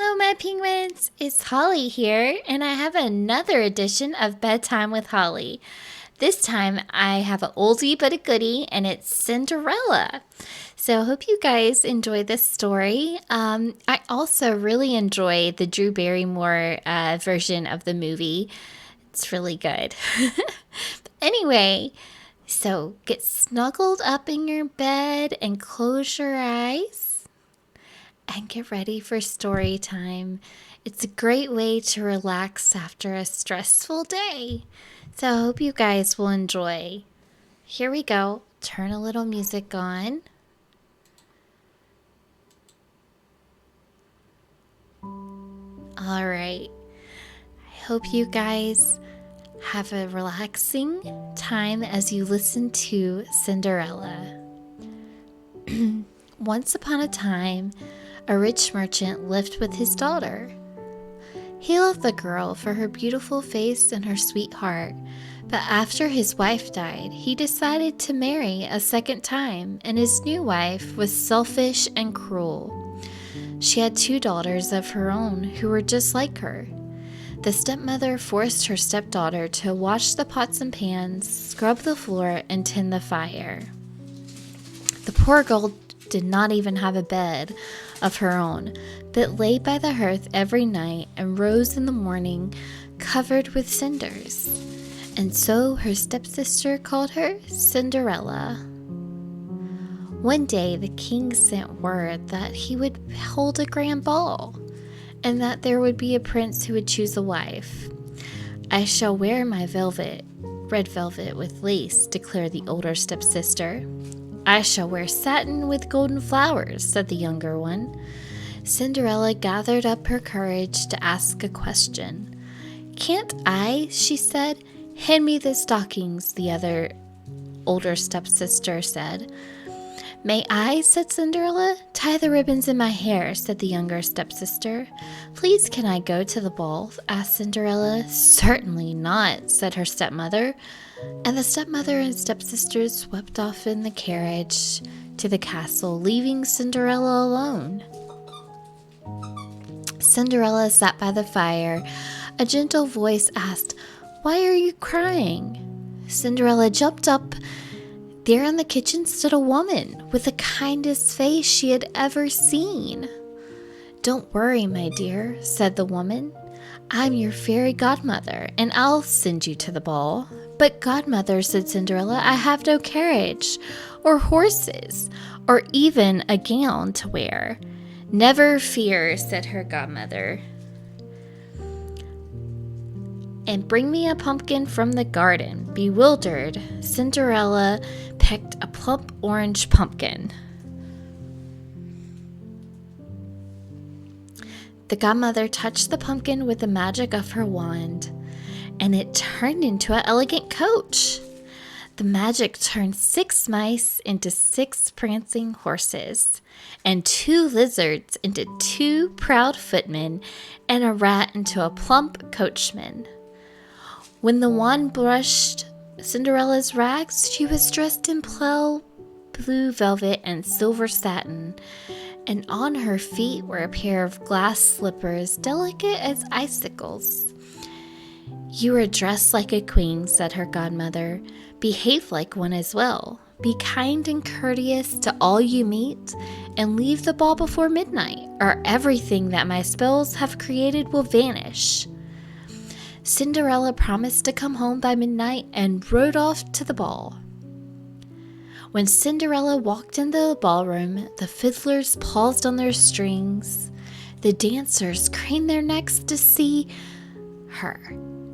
Hello, my penguins. It's Holly here, and I have another edition of Bedtime with Holly. This time I have an oldie but a goodie, and it's Cinderella. So I hope you guys enjoy this story. I also really enjoy the Drew Barrymore version of the movie. It's really good. Anyway, so get snuggled up in your bed and close your eyes and get ready for story time. It's a great way to relax after a stressful day. So I hope you guys will enjoy. Here we go. Turn a little music on. All right. I hope you guys have a relaxing time as you listen to Cinderella. Once upon a time, a rich merchant lived with his daughter. He loved the girl for her beautiful face and her sweet heart, but after his wife died, he decided to marry a second time, and his new wife was selfish and cruel. She had 2 daughters of her own who were just like her. The stepmother forced her stepdaughter to wash the pots and pans, scrub the floor, and tend the fire. The poor girl did not even have a bed of her own, but lay by the hearth every night and rose in the morning covered with cinders. And so her stepsister called her Cinderella. One day the king sent word that he would hold a grand ball, and that there would be a prince who would choose a wife. "I shall wear my red velvet with lace," declared the older stepsister. "I shall wear satin with golden flowers," said the younger one. Cinderella gathered up her courage to ask a question. "Can't I?" she said. "Hand me the stockings," the older stepsister said. "May I?" said Cinderella. "Tie the ribbons in my hair," said the younger stepsister. "Please, can I go to the ball?" asked Cinderella. "Certainly not," said her stepmother. And the stepmother and stepsisters swept off in the carriage to the castle, leaving Cinderella alone. Cinderella sat by the fire. A gentle voice asked, "Why are you crying?" Cinderella jumped up. There in the kitchen stood a woman with the kindest face she had ever seen. "Don't worry, my dear," said the woman. "I'm your fairy godmother, and I'll send you to the ball." "But godmother," said Cinderella, "I have no carriage, or horses, or even a gown to wear." "Never fear," said her godmother, "and bring me a pumpkin from the garden." Bewildered, Cinderella picked a plump orange pumpkin. The godmother touched the pumpkin with the magic of her wand, and it turned into an elegant coach. The magic turned 6 mice into 6 prancing horses, and 2 lizards into 2 proud footmen, and a rat into a plump coachman. When the wand brushed Cinderella's rags, she was dressed in pale blue velvet and silver satin, and on her feet were a pair of glass slippers, delicate as icicles. "You are dressed like a queen," said her godmother. "Behave like one as well. Be kind and courteous to all you meet, and leave the ball before midnight, or everything that my spells have created will vanish." Cinderella promised to come home by midnight and rode off to the ball. When Cinderella walked into the ballroom, the fiddlers paused on their strings, the dancers craned their necks to see her,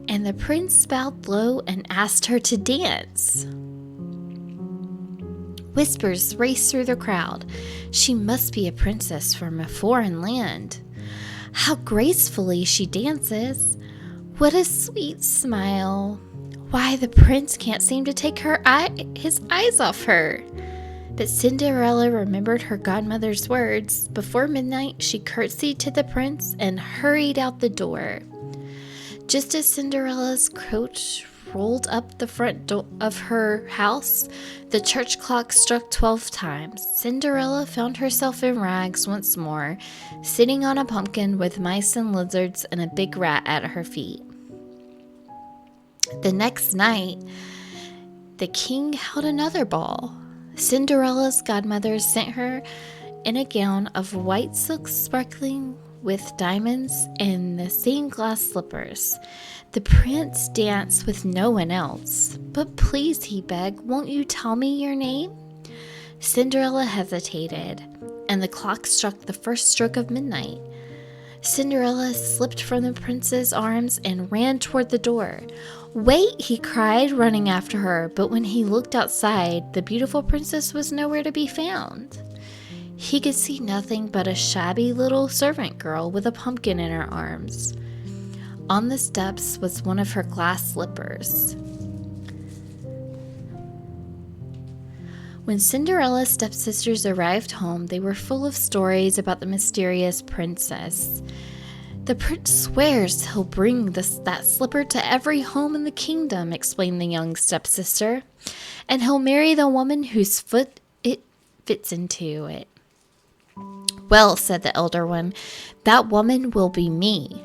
and the prince bowed low and asked her to dance. Whispers raced through the crowd. She must be a princess from a foreign land. How gracefully she dances! What a sweet smile! Why, the prince can't seem to take his eyes off her. But Cinderella remembered her godmother's words. Before midnight, she curtsied to the prince and hurried out the door. Just as Cinderella's coach rolled up the front door of her house, the church clock struck 12 times. Cinderella found herself in rags once more, sitting on a pumpkin with mice and lizards and a big rat at her feet. The next night, the king held another ball. Cinderella's godmother sent her in a gown of white silk sparkling with diamonds and the same glass slippers. The prince danced with no one else. "But please," he begged, "won't you tell me your name?" Cinderella hesitated, and the clock struck the first stroke of midnight. Cinderella slipped from the prince's arms and ran toward the door. "Wait!" he cried, running after her, but when he looked outside, the beautiful princess was nowhere to be found. He could see nothing but a shabby little servant girl with a pumpkin in her arms. On the steps was one of her glass slippers. When Cinderella's stepsisters arrived home, they were full of stories about the mysterious princess. "The prince swears he'll bring that slipper to every home in the kingdom," explained the young stepsister, "and he'll marry the woman whose foot it fits into it." "Well," said the elder one, "that woman will be me."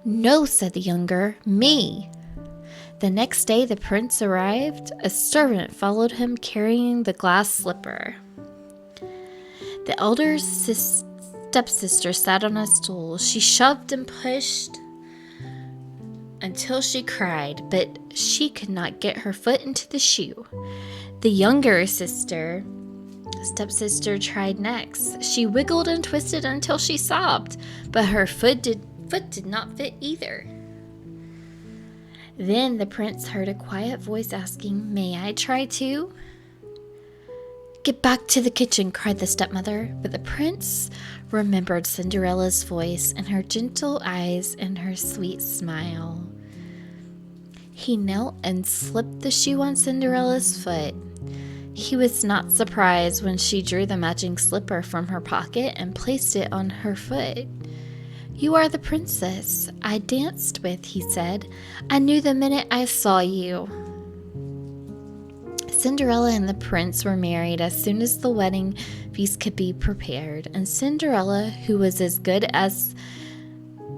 "No," said the younger, "me." The next day the prince arrived. A servant followed him carrying the glass slipper. The elder stepsister sat on a stool. She shoved and pushed until she cried, but she could not get her foot into the shoe. The younger stepsister tried next. She wiggled and twisted until she sobbed, but her foot did not fit either. Then the prince heard a quiet voice asking, "May I try too?" "Get back to the kitchen," cried the stepmother, but the prince remembered Cinderella's voice and her gentle eyes and her sweet smile. He knelt and slipped the shoe on Cinderella's foot. He was not surprised when she drew the matching slipper from her pocket and placed it on her foot. "You are the princess I danced with," he said. "I knew the minute I saw you." Cinderella and the prince were married as soon as the wedding feast could be prepared, and Cinderella, who was as good as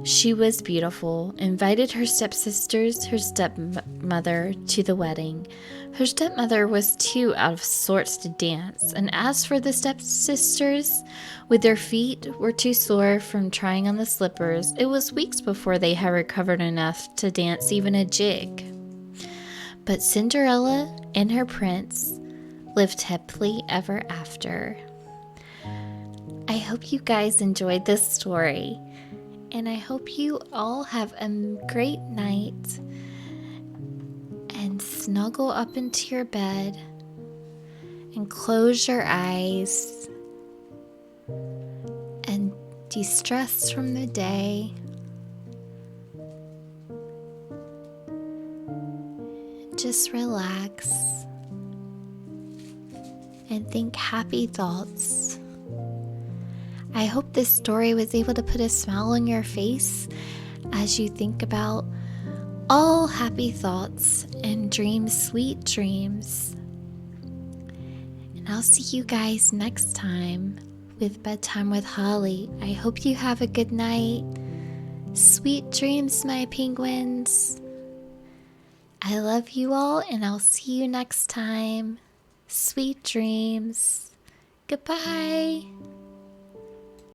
she was beautiful, invited her stepsisters, her stepmother, to the wedding. Her stepmother was too out of sorts to dance, and as for the stepsisters, with their feet were too sore from trying on the slippers, it was weeks before they had recovered enough to dance even a jig. But Cinderella and her prince lived happily ever after. I hope you guys enjoyed this story, and I hope you all have a great night and snuggle up into your bed and close your eyes and de-stress from the day. Just relax and think happy thoughts. I hope this story was able to put a smile on your face as you think about all happy thoughts and dream sweet dreams. And I'll see you guys next time with Bedtime with Holly. I hope you have a good night. Sweet dreams, my penguins. I love you all, and I'll see you next time. Sweet dreams. Goodbye.